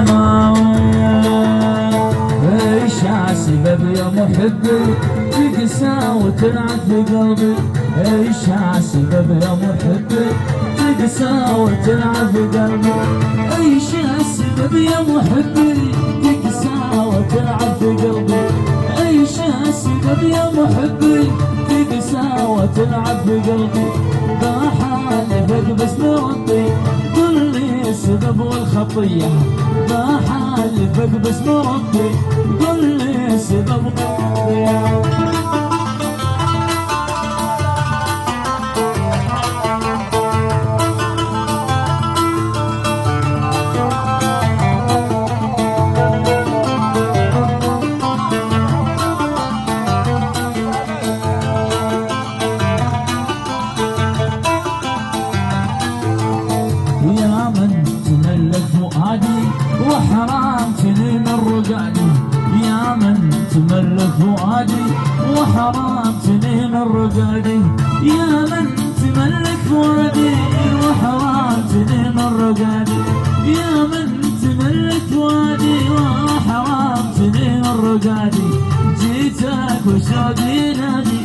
السماوية. ايش السبب يا محبي تقسى وتلعب بقلبي؟ ايش السبب يا محبي تقسى وتلعب بقلبي؟ ايش السبب يا محبي تقسى وتلعب بقلبي؟ ايش السبب يا محبي تقسى وتلعب بقلبي؟ بحالفك بس ربي قل لي السبب والخطية، بحالفك بس ربي قل لي السبب والخطية. وحرام تنين الرقادي يا من تملك فؤادي، وحرام تنين الرقادي يا من تملك فؤادي، وحرام تنين الرقادي يا من تملك فؤادي، وحرام تنين الرقادي. جيتك وشوقي نادي